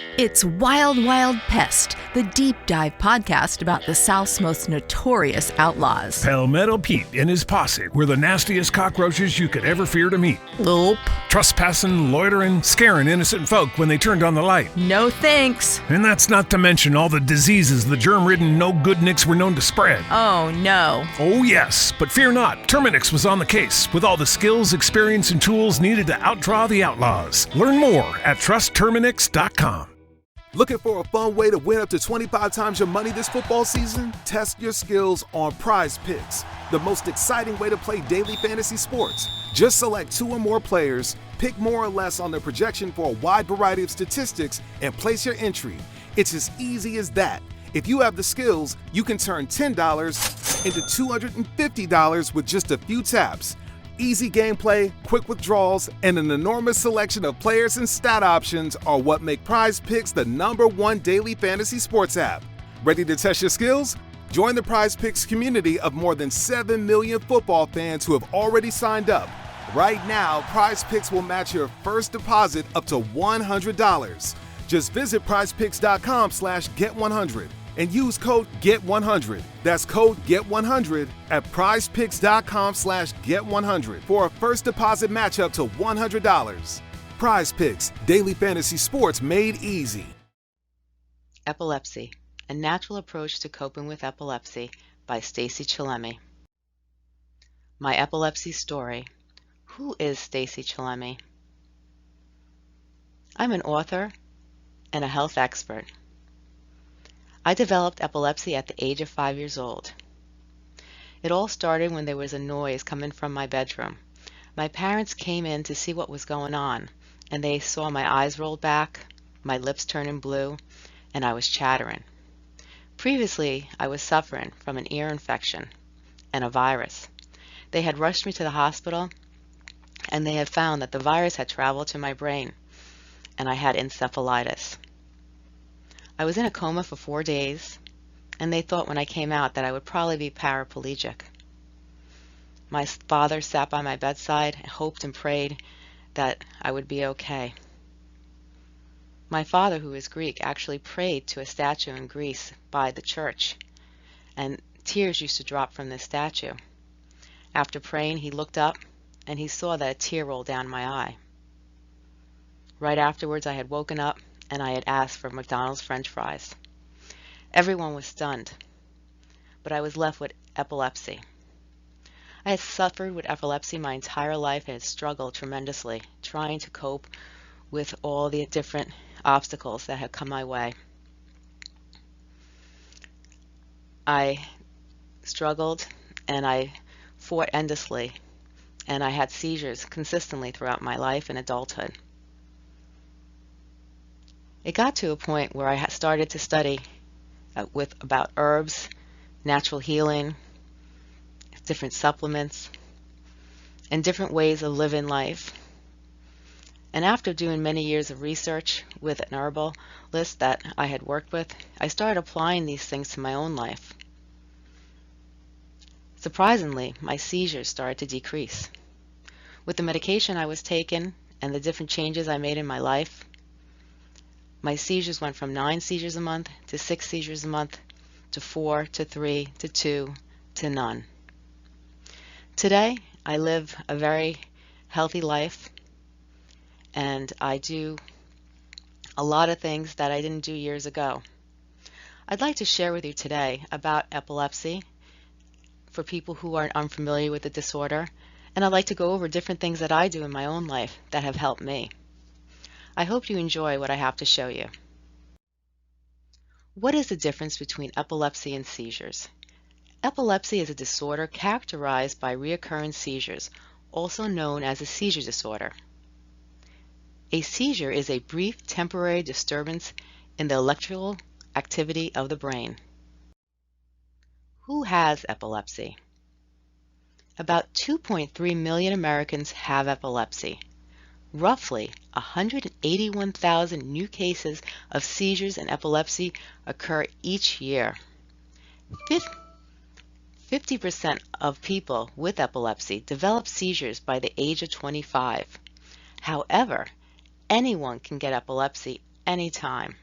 It's Wild Wild Pest, the deep dive podcast about the South's most notorious outlaws. Palmetto Pete and his posse were the nastiest cockroaches you could ever fear to meet. Nope. Trespassing, loitering, scaring innocent folk when they turned on the light. No thanks. And that's not to mention all the diseases the germ-ridden no-good-nicks were known to spread. Oh, no. Oh, yes, but fear not. Terminix was on the case with all the skills, experience, and tools needed to outdraw the outlaws. Learn more at trustterminix.com. Looking for a fun way to win up to 25 times your money this football season? Test your skills on Prize Picks, the most exciting way to play daily fantasy sports. Just select 2 or more players, pick more or less on their projection for a wide variety of statistics, and place your entry. It's as easy as that. If you have the skills, you can turn $10 into $250 with just a few taps. Easy gameplay, quick withdrawals, and an enormous selection of players and stat options are what make Prize Picks the #1 daily fantasy sports app. Ready to test your skills? Join the Prize Picks community of more than 7 million football fans who have already signed up. Right now, Prize Picks will match your first deposit up to $100. Just visit prizepicks.com/get100 and use code GET100. That's code GET100 at prizepicks.com/get100 for a first deposit match up to $100. Prize Picks, daily fantasy sports made easy. Epilepsy, a natural approach to coping with epilepsy by Stacey Chillemi. My epilepsy story. Who is Stacey Chillemi? I'm an author and a health expert. I developed epilepsy at the age of 5 years old. It all started when there was a noise coming from my bedroom. My parents came in to see what was going on, and they saw my eyes rolled back, my lips turning blue, and I was chattering. Previously, I was suffering from an ear infection and a virus. They had rushed me to the hospital, and they had found that the virus had traveled to my brain, and I had encephalitis. I was in a coma for 4 days, and they thought when I came out that I would probably be paraplegic. My father sat by my bedside and hoped and prayed that I would be okay. My father, who is Greek, actually prayed to a statue in Greece by the church, and tears used to drop from this statue. After praying, he looked up, and he saw that a tear rolled down my eye. Right afterwards, I had woken up, and I had asked for McDonald's French fries. Everyone was stunned, but I was left with epilepsy. I had suffered with epilepsy my entire life and had struggled tremendously, trying to cope with all the different obstacles that had come my way. I struggled and I fought endlessly, and I had seizures consistently throughout my life and adulthood. It got to a point where I started to study about herbs, natural healing, different supplements, and different ways of living life. And after doing many years of research with an herbalist that I had worked with, I started applying these things to my own life. Surprisingly, my seizures started to decrease. With the medication I was taking and the different changes I made in my life, my seizures went from 9 seizures a month to 6 seizures a month to 4 to 3 to 2 to none. Today, I live a very healthy life, and I do a lot of things that I didn't do years ago. I'd like to share with you today about epilepsy for people who are unfamiliar with the disorder, and I'd like to go over different things that I do in my own life that have helped me. I hope you enjoy what I have to show you. What is the difference between epilepsy and seizures? Epilepsy is a disorder characterized by recurrent seizures, also known as a seizure disorder. A seizure is a brief temporary disturbance in the electrical activity of the brain. Who has epilepsy? About 2.3 million Americans have epilepsy. Roughly 181,000 new cases of seizures and epilepsy occur each year. 50% of people with epilepsy develop seizures by the age of 25. However, anyone can get epilepsy any time.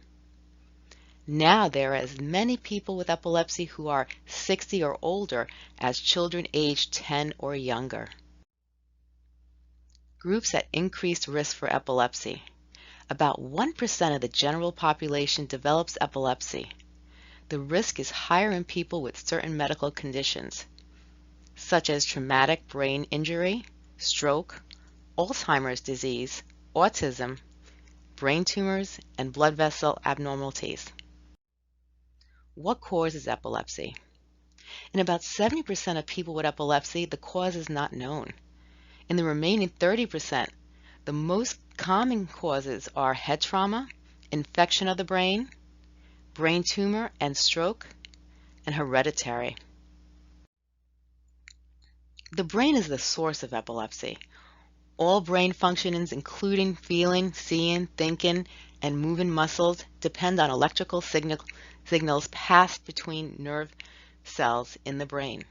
Now there are as many people with epilepsy who are 60 or older as children aged 10 or younger. Groups at increased risk for epilepsy. About 1% of the general population develops epilepsy. The risk is higher in people with certain medical conditions, such as traumatic brain injury, stroke, Alzheimer's disease, autism, brain tumors, and blood vessel abnormalities. What causes epilepsy? In about 70% of people with epilepsy, the cause is not known. In the remaining 30%, the most common causes are head trauma, infection of the brain tumor and stroke, and hereditary. The brain is the source of epilepsy. All brain functionings, including feeling, seeing, thinking, and moving muscles, depend on electrical signals passed between nerve cells in the brain.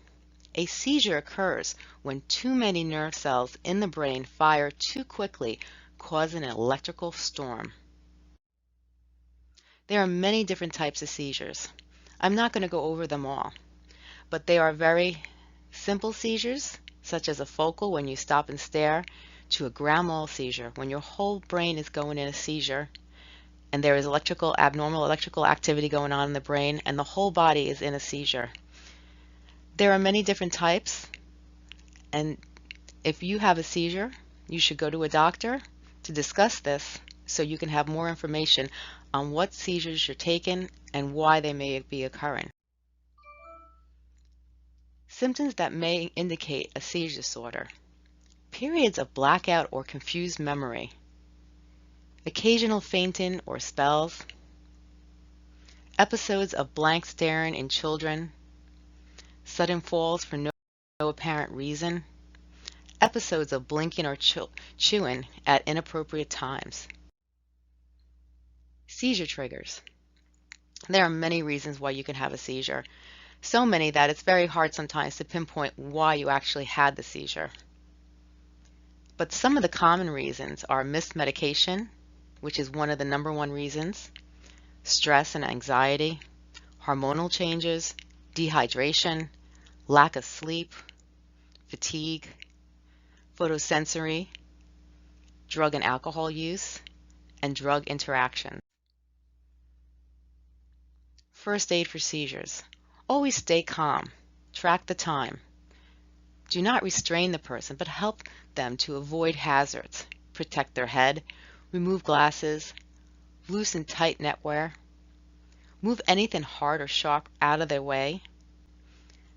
A seizure occurs when too many nerve cells in the brain fire too quickly, causing an electrical storm. There are many different types of seizures. I'm not going to go over them all, but they are very simple seizures, such as a focal when you stop and stare, to a grand mal seizure when your whole brain is going in a seizure and there is abnormal electrical activity going on in the brain and the whole body is in a seizure. There are many different types, and if you have a seizure, you should go to a doctor to discuss this so you can have more information on what seizures you're taking and why they may be occurring. Symptoms that may indicate a seizure disorder. Periods of blackout or confused memory. Occasional fainting or spells. Episodes of blank staring in children. Sudden falls for no apparent reason. Episodes of blinking or chewing at inappropriate times. Seizure triggers. There are many reasons why you can have a seizure. So many that it's very hard sometimes to pinpoint why you actually had the seizure. But some of the common reasons are missed medication, which is one of the #1 reasons, stress and anxiety, hormonal changes, dehydration, lack of sleep, fatigue, photosensory, drug and alcohol use, and drug interaction. First aid for seizures. Always stay calm. Track the time. Do not restrain the person, but help them to avoid hazards. Protect their head. Remove glasses. Loosen tight netwear. Move anything hard or sharp out of their way.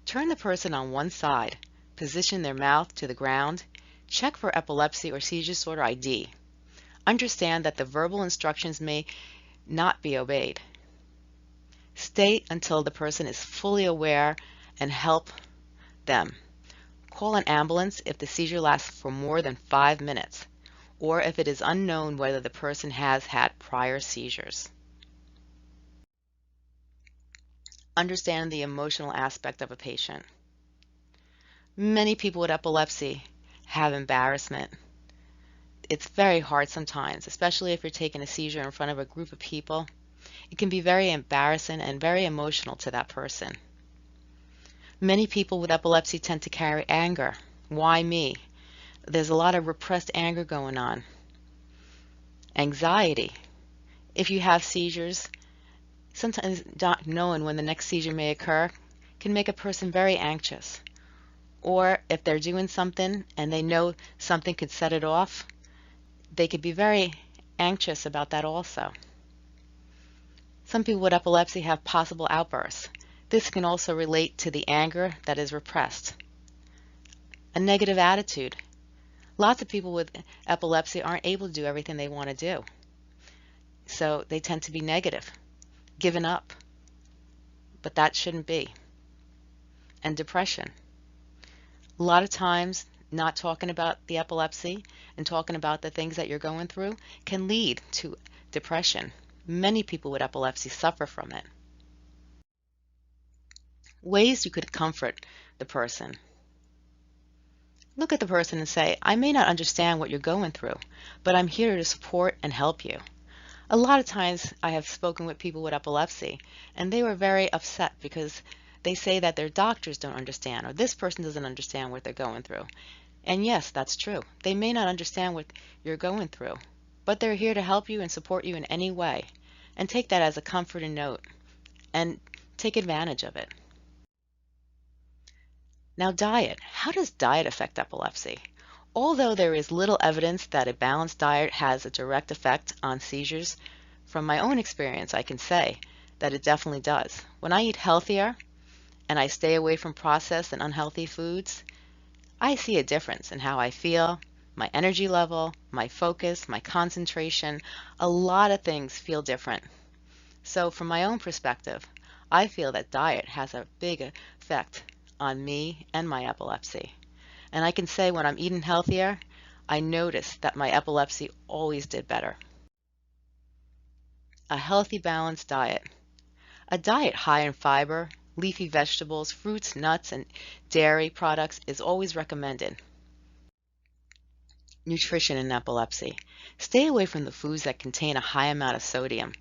Turn the person on one side. Position their mouth to the ground. Check for epilepsy or seizure disorder ID. Understand that the verbal instructions may not be obeyed. Stay until the person is fully aware and help them. Call an ambulance if the seizure lasts for more than 5 minutes, or if it is unknown whether the person has had prior seizures. Understand the emotional aspect of a patient. Many people with epilepsy have embarrassment. It's very hard sometimes, especially if you're taking a seizure in front of a group of people. It can be very embarrassing and very emotional to that person. Many people with epilepsy tend to carry anger. Why me? There's a lot of repressed anger going on. Anxiety. If you have seizures, sometimes not knowing when the next seizure may occur can make a person very anxious. Or if they're doing something and they know something could set it off, they could be very anxious about that also. Some people with epilepsy have possible outbursts. This can also relate to the anger that is repressed. A negative attitude. Lots of people with epilepsy aren't able to do everything they want to do. So they tend to be negative, giving up. But that shouldn't be. And depression. A lot of times, not talking about the epilepsy and talking about the things that you're going through can lead to depression. Many people with epilepsy suffer from it. Ways you could comfort the person. Look at the person and say, I may not understand what you're going through, but I'm here to support and help you. A lot of times I have spoken with people with epilepsy, and they were very upset because they say that their doctors don't understand, or this person doesn't understand what they're going through. And yes, that's true. They may not understand what you're going through, but they're here to help you and support you in any way. And take that as a comfort and note, and take advantage of it. Now, diet. How does diet affect epilepsy? Although there is little evidence that a balanced diet has a direct effect on seizures, from my own experience, I can say that it definitely does. When I eat healthier and I stay away from processed and unhealthy foods, I see a difference in how I feel, my energy level, my focus, my concentration. A lot of things feel different. So from my own perspective, I feel that diet has a big effect on me and my epilepsy. And I can say when I'm eating healthier, I notice that my epilepsy always did better. A healthy, balanced diet. A diet high in fiber, leafy vegetables, fruits, nuts, and dairy products is always recommended. Nutrition in epilepsy. Stay away from the foods that contain a high amount of sodium.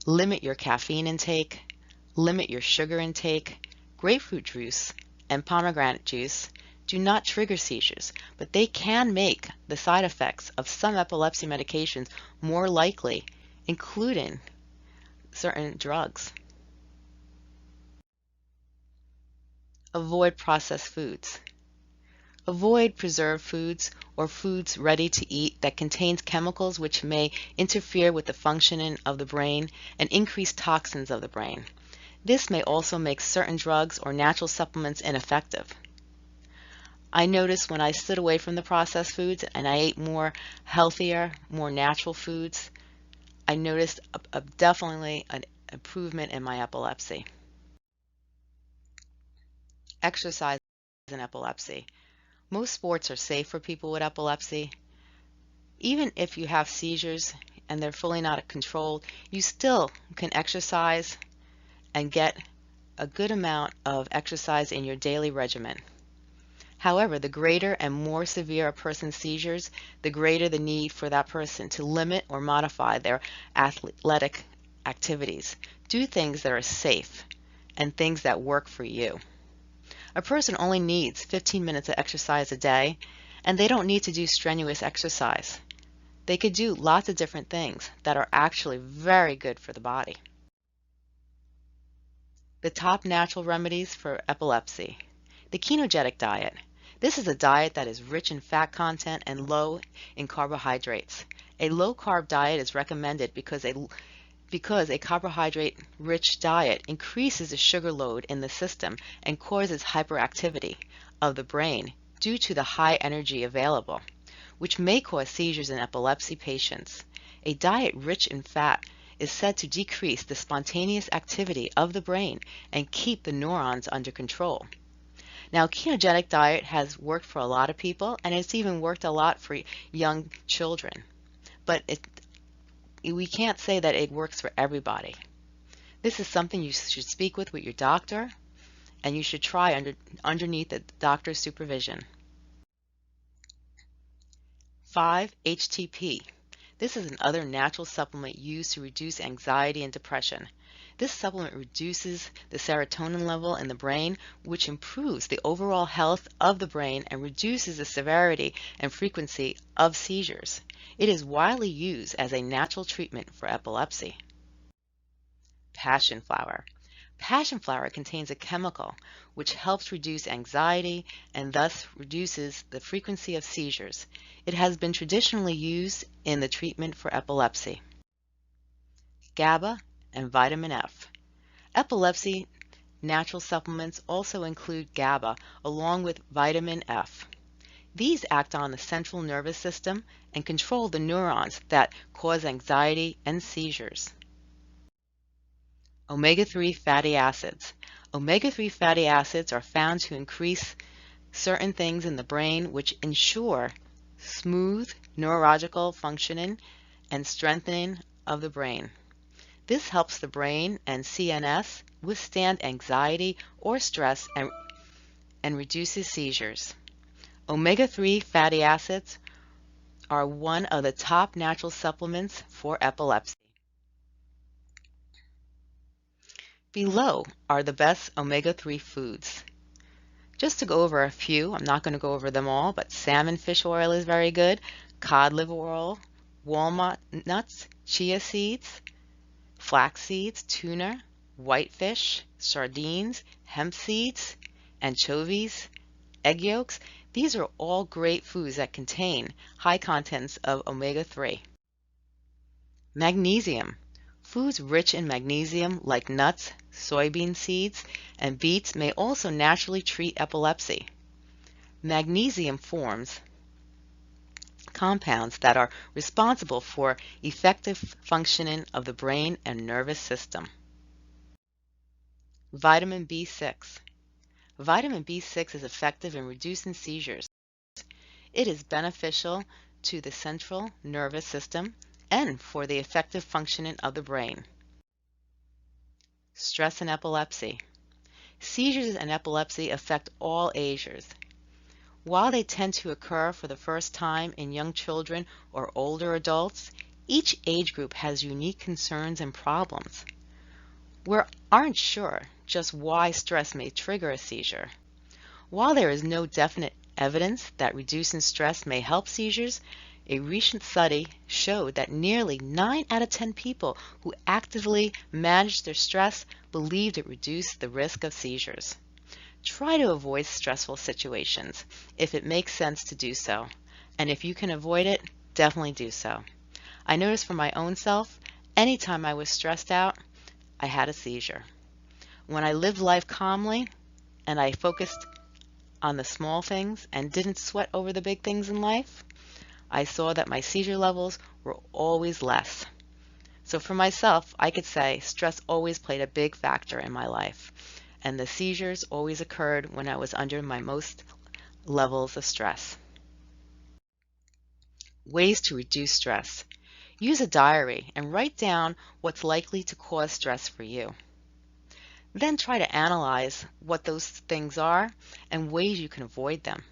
Limit your caffeine intake. Limit your sugar intake. Grapefruit juice and pomegranate juice do not trigger seizures, but they can make the side effects of some epilepsy medications more likely, including certain drugs. Avoid processed foods. Avoid preserved foods or foods ready to eat that contains chemicals which may interfere with the functioning of the brain and increase toxins of the brain. This may also make certain drugs or natural supplements ineffective. I noticed when I stood away from the processed foods and I ate more healthier, more natural foods, I noticed definitely an improvement in my epilepsy. Exercise in epilepsy. Most sports are safe for people with epilepsy. Even if you have seizures and they're fully not controlled, you still can exercise and get a good amount of exercise in your daily regimen. However, the greater and more severe a person's seizures, the greater the need for that person to limit or modify their athletic activities. Do things that are safe and things that work for you. A person only needs 15 minutes of exercise a day, and they don't need to do strenuous exercise. They could do lots of different things that are actually very good for the body. The top natural remedies for epilepsy. The ketogenic diet. This is a diet that is rich in fat content and low in carbohydrates. A low-carb diet is recommended because a carbohydrate-rich diet increases the sugar load in the system and causes hyperactivity of the brain due to the high energy available, which may cause seizures in epilepsy patients. A diet rich in fat is said to decrease the spontaneous activity of the brain and keep the neurons under control. Now, ketogenic diet has worked for a lot of people, and it's even worked a lot for young children. But we can't say that it works for everybody. This is something you should speak with your doctor, and you should try underneath the doctor's supervision. 5-HTP. This is another natural supplement used to reduce anxiety and depression. This supplement reduces the serotonin level in the brain, which improves the overall health of the brain and reduces the severity and frequency of seizures. It is widely used as a natural treatment for epilepsy. Passion flower. Passion flower contains a chemical which helps reduce anxiety and thus reduces the frequency of seizures. It has been traditionally used in the treatment for epilepsy. GABA and vitamin F. Epilepsy natural supplements also include GABA along with vitamin F. These act on the central nervous system and control the neurons that cause anxiety and seizures. Omega-3 fatty acids. Omega-3 fatty acids are found to increase certain things in the brain which ensure smooth neurological functioning and strengthening of the brain. This helps the brain and CNS withstand anxiety or stress and reduces seizures. Omega-3 fatty acids are one of the top natural supplements for epilepsy. Below are the best omega-3 foods. Just to go over a few, I'm not going to go over them all, but salmon fish oil is very good, cod liver oil, walnut nuts, chia seeds, flax seeds, tuna, whitefish, sardines, hemp seeds, anchovies, egg yolks. These are all great foods that contain high contents of omega-3. Magnesium. Foods rich in magnesium like nuts, soybean seeds, and beets may also naturally treat epilepsy. Magnesium forms compounds that are responsible for effective functioning of the brain and nervous system. Vitamin B6. Vitamin B6 is effective in reducing seizures. It is beneficial to the central nervous system and for the effective functioning of the brain. Stress and epilepsy. Seizures and epilepsy affect all ages. While they tend to occur for the first time in young children or older adults, each age group has unique concerns and problems. We aren't sure just why stress may trigger a seizure. While there is no definite evidence that reducing stress may help seizures, a recent study showed that nearly 9 out of 10 people who actively managed their stress believed it reduced the risk of seizures. Try to avoid stressful situations if it makes sense to do so, and if you can avoid it, definitely do so. I noticed for my own self, anytime I was stressed out, I had a seizure. When I lived life calmly and I focused on the small things and didn't sweat over the big things in life, I saw that my seizure levels were always less. So for myself, I could say stress always played a big factor in my life, and the seizures always occurred when I was under my most levels of stress. Ways to reduce stress. Use a diary and write down what's likely to cause stress for you. Then try to analyze what those things are and ways you can avoid them.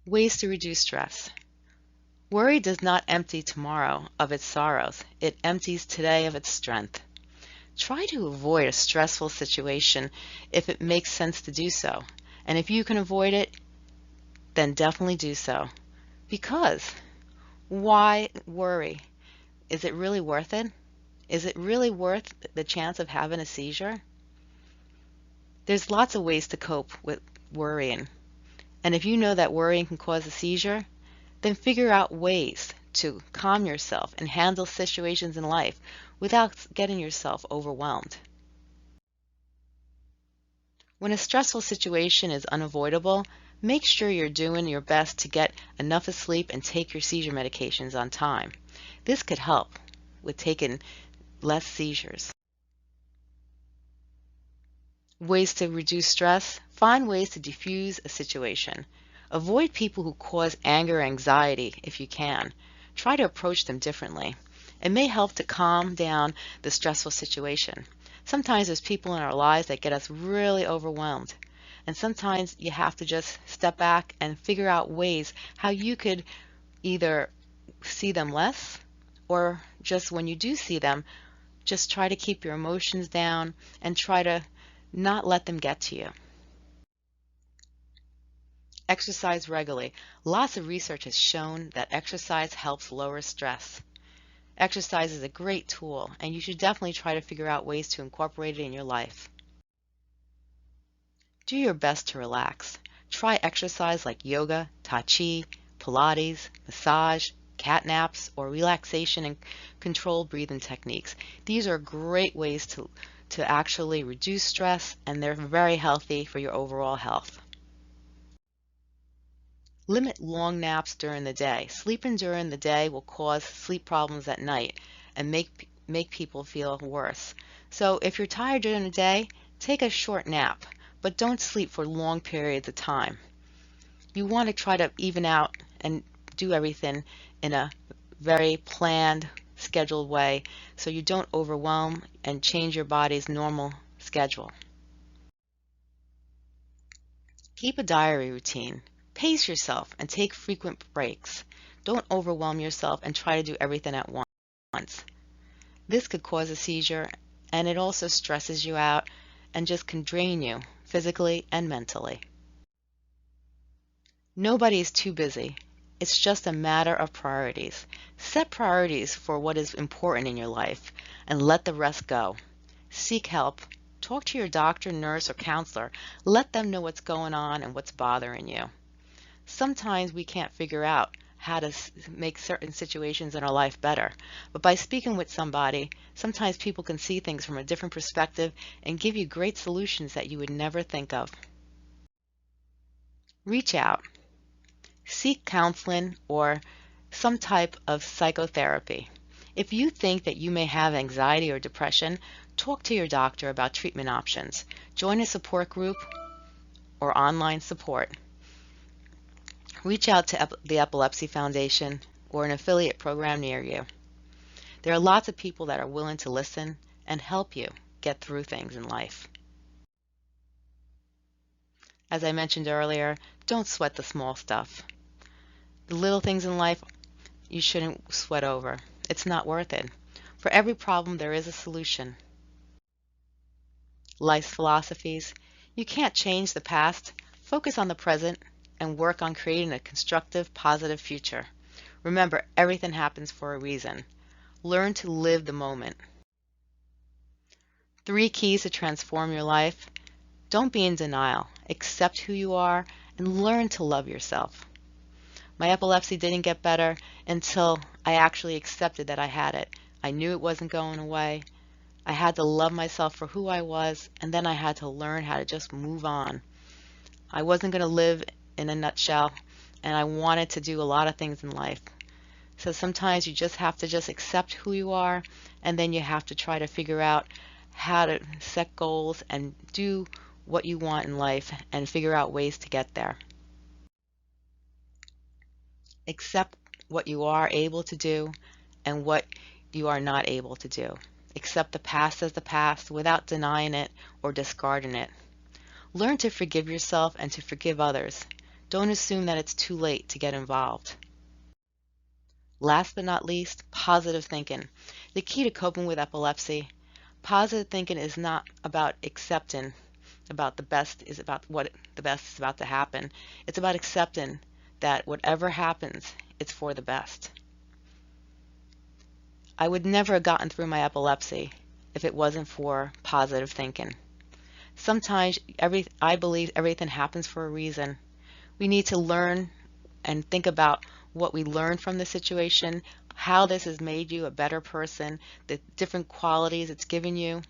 Ways to reduce stress. Worry does not empty tomorrow of its sorrows. It empties today of its strength. Try to avoid a stressful situation if it makes sense to do so. And if you can avoid it, then definitely do so. Because why worry? Is it really worth it? Is it really worth the chance of having a seizure? There's lots of ways to cope with worrying. And if you know that worrying can cause a seizure, then figure out ways to calm yourself and handle situations in life without getting yourself overwhelmed. When a stressful situation is unavoidable, make sure you're doing your best to get enough sleep and take your seizure medications on time. This could help with taking less seizures. Ways to reduce stress. Find ways to diffuse a situation. Avoid people who cause anger or anxiety if you can. Try to approach them differently. It may help to calm down the stressful situation. Sometimes there's people in our lives that get us really overwhelmed. And sometimes you have to just step back and figure out ways how you could either see them less, or just when you do see them, just try to keep your emotions down and try to not let them get to you. Exercise regularly. Lots of research has shown that exercise helps lower stress. Exercise is a great tool, and you should definitely try to figure out ways to incorporate it in your life. Do your best to relax. Try exercise like yoga, tai chi, Pilates, massage, cat naps, or relaxation and controlled breathing techniques. These are great ways to actually reduce stress, and they're very healthy for your overall health. Limit long naps during the day. Sleeping during the day will cause sleep problems at night and make people feel worse. So if you're tired during the day, take a short nap, but don't sleep for long periods of time. You want to try to even out and do everything in a very planned, scheduled way so you don't overwhelm and change your body's normal schedule. Keep a diary routine. Pace yourself and take frequent breaks. Don't overwhelm yourself and try to do everything at once. This could cause a seizure and it also stresses you out and just can drain you physically and mentally. Nobody is too busy. It's just a matter of priorities. Set priorities for what is important in your life and let the rest go. Seek help. Talk to your doctor, nurse, or counselor. Let them know what's going on and what's bothering you. Sometimes we can't figure out how to make certain situations in our life better, but by speaking with somebody, sometimes people can see things from a different perspective and give you great solutions that you would never think of. Reach out. Seek counseling or some type of psychotherapy. If you think that you may have anxiety or depression, talk to your doctor about treatment options. Join a support group or online support. Reach out to the Epilepsy Foundation or an affiliate program near you. There are lots of people that are willing to listen and help you get through things in life. As I mentioned earlier, don't sweat the small stuff. The little things in life you shouldn't sweat over. It's not worth it. For every problem, there is a solution. Life's philosophies. You can't change the past. Focus on the present and work on creating a constructive, positive future. Remember, everything happens for a reason. Learn to live the moment. 3 keys to transform your life. Don't be in denial. Accept who you are and learn to love yourself. My epilepsy didn't get better until I actually accepted that I had it. I knew it wasn't going away. I had to love myself for who I was, and then I had to learn how to just move on. I wasn't going to live in a nutshell, and I wanted to do a lot of things in life. So sometimes you just have to just accept who you are, and then you have to try to figure out how to set goals and do what you want in life and figure out ways to get there. Accept what you are able to do and what you are not able to do. Accept the past as the past without denying it or discarding it. Learn to forgive yourself and to forgive others. Don't assume that it's too late to get involved. Last but not least, positive thinking. The key to coping with epilepsy. Positive thinking is not about accepting about the best is about what the best is about to happen. It's about accepting that whatever happens, it's for the best. I would never have gotten through my epilepsy if it wasn't for positive thinking. Sometimes I believe everything happens for a reason. We need to learn and think about what we learned from the situation, how this has made you a better person, the different qualities it's given you.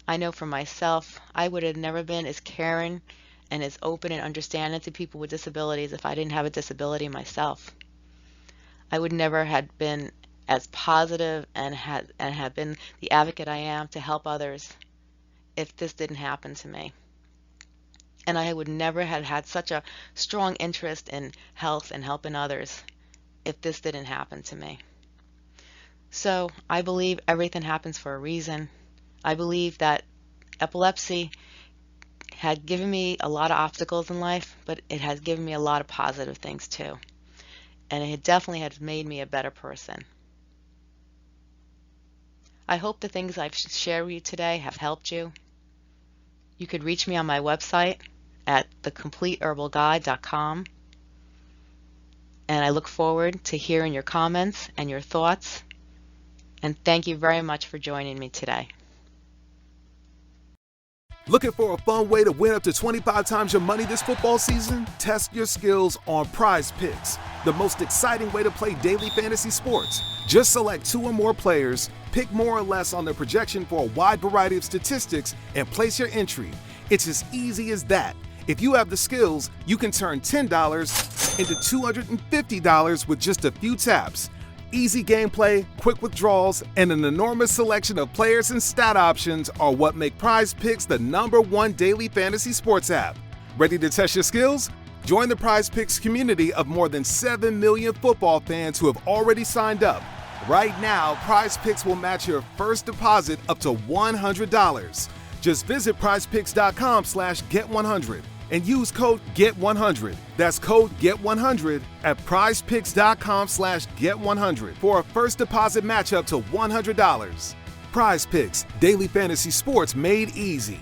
I know for myself, I would have never been as caring and as open and understanding to people with disabilities if I didn't have a disability myself. I would never have been as positive and have been the advocate I am to help others if this didn't happen to me. And I would never have had such a strong interest in health and helping others if this didn't happen to me. So I believe everything happens for a reason. I believe that epilepsy had given me a lot of obstacles in life, but it has given me a lot of positive things too. And it definitely has made me a better person. I hope the things I've shared with you today have helped you. You could reach me on my website at thecompleteherbalguide.com. And I look forward to hearing your comments and your thoughts. And thank you very much for joining me today. Looking for a fun way to win up to 25 times your money this football season? Test your skills on Prize Picks, the most exciting way to play daily fantasy sports. Just select 2 or more players, pick more or less on their projection for a wide variety of statistics, and place your entry. It's as easy as that. If you have the skills, you can turn $10 into $250 with just a few taps. Easy gameplay, quick withdrawals, and an enormous selection of players and stat options are what make Prize Picks the #1 daily fantasy sports app. Ready to test your skills? Join the Prize Picks community of more than 7 million football fans who have already signed up. Right now, Prize Picks will match your first deposit up to $100. Just visit prizepicks.com/get100 and use code GET100. That's code GET100 at prizepicks.com/get100 for a first deposit match up to $100. Prize Picks, daily fantasy sports made easy.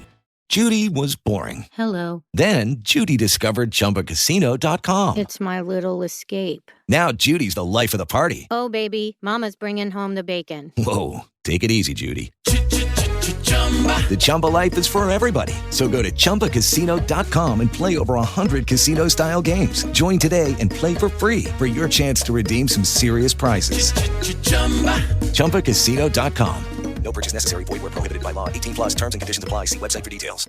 Judy was boring. Hello. Then Judy discovered ChumbaCasino.com. It's my little escape. Now Judy's the life of the party. Oh, baby, mama's bringing home the bacon. Whoa, take it easy, Judy. The Chumba life is for everybody. So go to ChumbaCasino.com and play over 100 casino-style games. Join today and play for free for your chance to redeem some serious prizes. ChumbaCasino.com. No purchase necessary. Void where prohibited by law. 18 plus terms and conditions apply. See website for details.